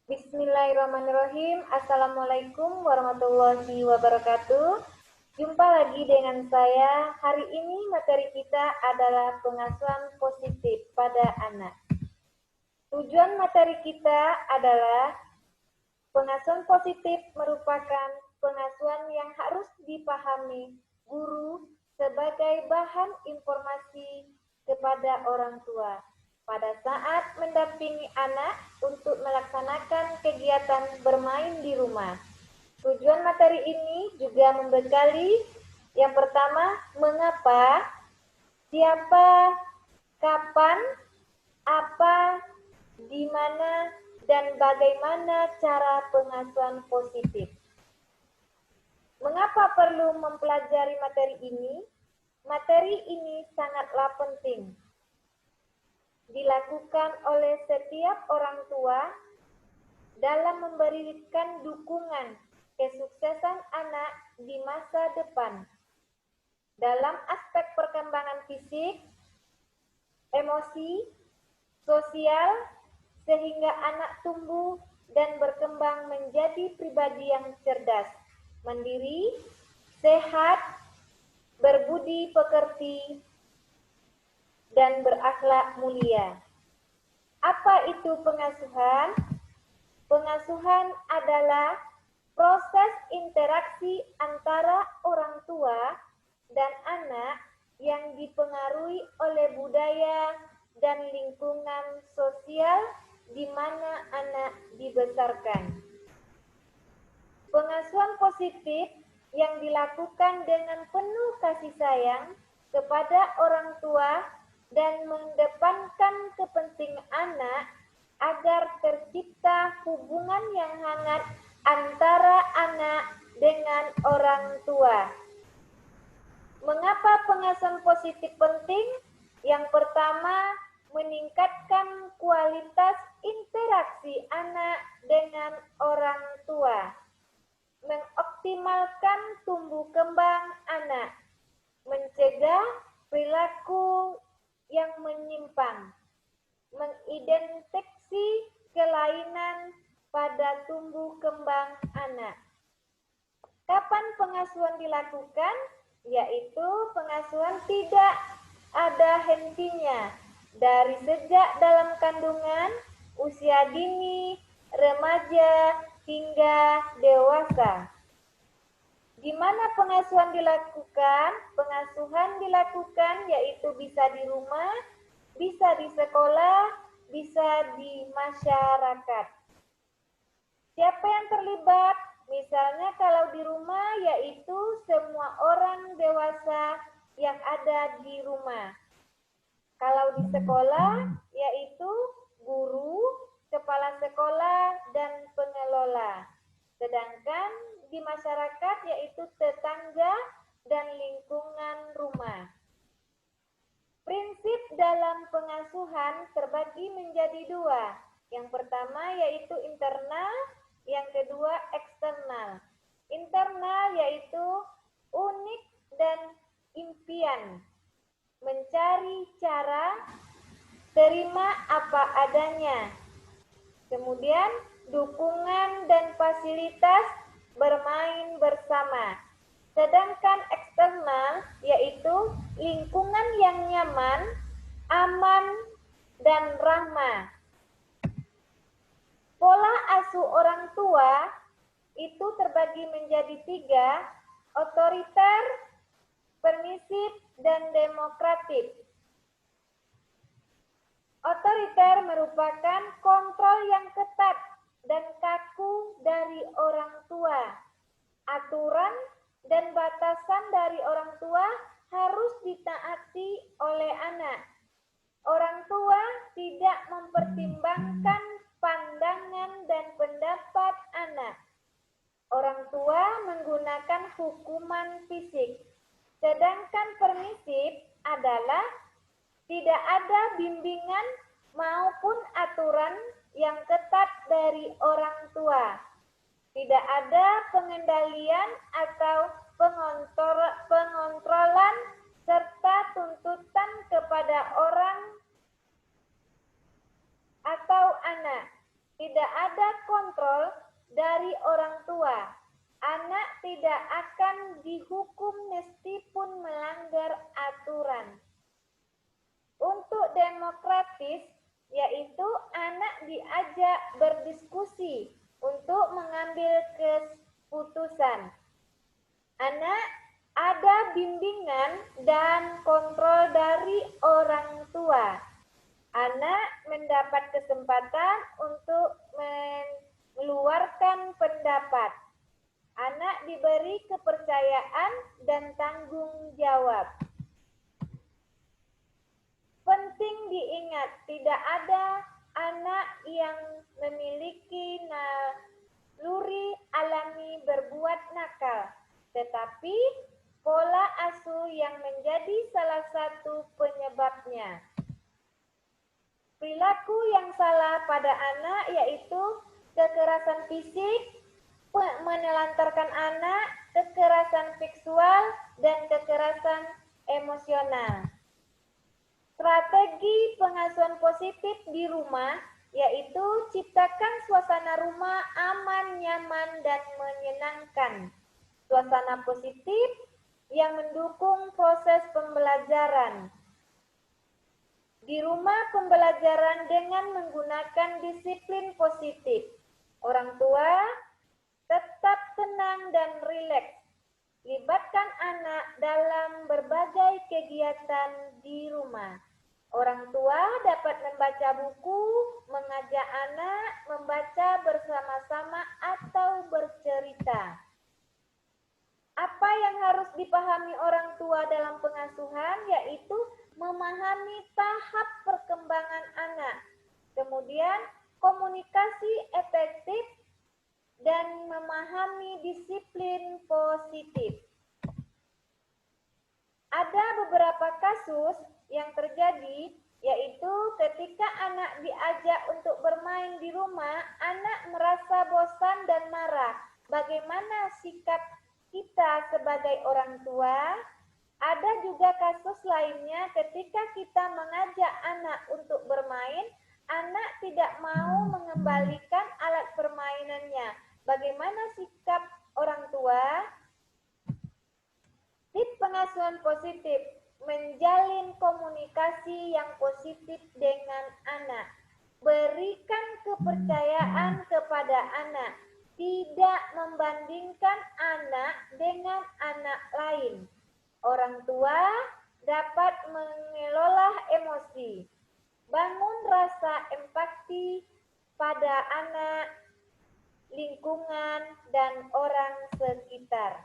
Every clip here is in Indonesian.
Bismillahirrahmanirrahim. Assalamualaikum warahmatullahi wabarakatuh. Jumpa lagi dengan saya. Hari ini materi kita adalah pengasuhan positif pada anak. Tujuan materi kita adalah pengasuhan positif merupakan pengasuhan yang harus dipahami guru sebagai bahan informasi kepada orang tua pada saat mendampingi anak untuk melaksanakan kegiatan bermain di rumah. Tujuan materi ini juga membekali yang pertama, mengapa, siapa, kapan, apa, di mana, dan bagaimana cara pengasuhan positif. Mengapa perlu mempelajari materi ini? Materi ini sangatlah penting dilakukan oleh setiap orang tua dalam memberikan dukungan kesuksesan anak di masa depan dalam aspek perkembangan fisik, emosi, sosial, sehingga anak tumbuh dan berkembang menjadi pribadi yang cerdas, mandiri, sehat, berbudi pekerti, dan berakhlak mulia. Apa itu pengasuhan? Pengasuhan adalah proses interaksi antara orang tua dan anak yang dipengaruhi oleh budaya dan lingkungan sosial di mana anak dibesarkan. Pengasuhan positif yang dilakukan dengan penuh kasih sayang kepada orang tua dan mengedepankan kepentingan anak agar tercipta hubungan yang hangat antara anak dengan orang tua. Mengapa pengasuhan positif penting? Yang pertama, meningkatkan kualitas interaksi anak dengan orang tua, mengoptimalkan tumbuh kembang anak, mencegah perilaku yang menyimpang, mengidentifikasi kelainan pada tumbuh kembang anak. Kapan pengasuhan dilakukan? Yaitu pengasuhan tidak ada hentinya, dari sejak dalam kandungan, usia dini, remaja, hingga dewasa. Di mana pengasuhan dilakukan? Pengasuhan dilakukan yaitu bisa di rumah, bisa di sekolah, bisa di masyarakat. Siapa yang terlibat? Misalnya kalau di rumah yaitu semua orang dewasa yang ada di rumah. Kalau di sekolah yaitu guru, kepala sekolah, dan pengelola. Sedangkan di masyarakat yaitu tetangga dan lingkungan rumah. Prinsip dalam pengasuhan terbagi menjadi dua. Yang pertama yaitu internal, yang kedua eksternal. Internal yaitu unik dan impian, mencari cara, terima apa adanya. Kemudian dukungan dan fasilitas, bermain bersama. Sedangkan eksternal yaitu lingkungan yang nyaman, aman, dan ramah. Pola asuh orang tua itu terbagi menjadi tiga, otoriter, permisif, dan demokratif. Otoriter merupakan kontrol yang ketat dan kaku dari orang tua. Aturan dan batasan dari orang tua harus ditaati oleh anak. Orang tua tidak mempertimbangkan pandangan dan pendapat anak. Orang tua menggunakan hukuman fisik. Sedangkan permisif adalah tidak ada bimbingan maupun aturan yang ketat dari orang tua. Tidak ada pengendalian atau pengontrolan serta tuntutan kepada orang atau anak. Tidak ada kontrol dari orang tua. Anak tidak akan dihukum meskipun melanggar aturan. Untuk demokratis, yaitu anak diajak berdiskusi untuk mengambil keputusan. Anak ada bimbingan dan kontrol dari orang tua. Anak mendapat kesempatan untuk mengeluarkan pendapat. Anak diberi kepercayaan dan tanggung jawab. Penting diingat, tidak ada anak yang memiliki naluri alami berbuat nakal, tetapi pola asuh yang menjadi salah satu penyebabnya. Perilaku yang salah pada anak yaitu kekerasan fisik, menelantarkan anak, kekerasan seksual, dan kekerasan emosional. Strategi pengasuhan positif di rumah yaitu ciptakan suasana rumah aman, nyaman, dan menyenangkan. Suasana positif yang mendukung proses pembelajaran. Di rumah pembelajaran dengan menggunakan disiplin positif. Orang tua tetap tenang dan rileks. Libatkan anak dalam berbagai kegiatan di rumah. Orang tua dapat membaca buku, mengajak anak membaca bersama-sama atau bercerita. Apa yang harus dipahami orang tua dalam pengasuhan yaitu memahami tahap perkembangan anak, kemudian komunikasi efektif, dan memahami disiplin positif. Ada beberapa kasus yang terjadi, yaitu ketika anak diajak untuk bermain di rumah, anak merasa bosan dan marah. Bagaimana sikap kita sebagai orang tua? Ada juga kasus lainnya ketika kita mengajak anak untuk bermain, anak tidak mau mengembalikan alat permainannya. Bagaimana sikap orang tua? Tips pengasuhan positif, menjalin komunikasi yang positif dengan anak. Berikan kepercayaan kepada anak. Tidak membandingkan anak dengan anak lain. Orang tua dapat mengelola emosi. Bangun rasa empati pada anak, lingkungan, dan orang sekitar.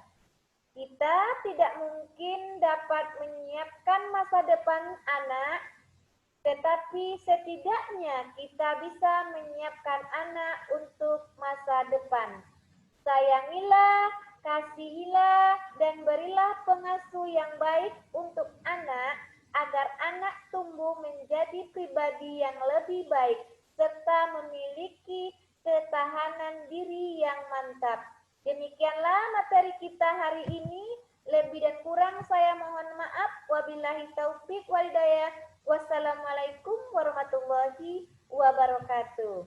Kita tidak mungkin dapat menyiapkan masa depan anak, tetapi setidaknya kita bisa menyiapkan anak untuk masa depan. Sayangilah, kasihilah, dan berilah pengasuh yang baik untuk anak, agar anak tumbuh menjadi pribadi yang lebih baik, serta memiliki ketahanan diri yang mantap. Demikianlah materi kita hari ini. Lebih dan kurang saya mohon maaf. Wabillahi taufik wal hidayah. Wassalamualaikum warahmatullahi wabarakatuh.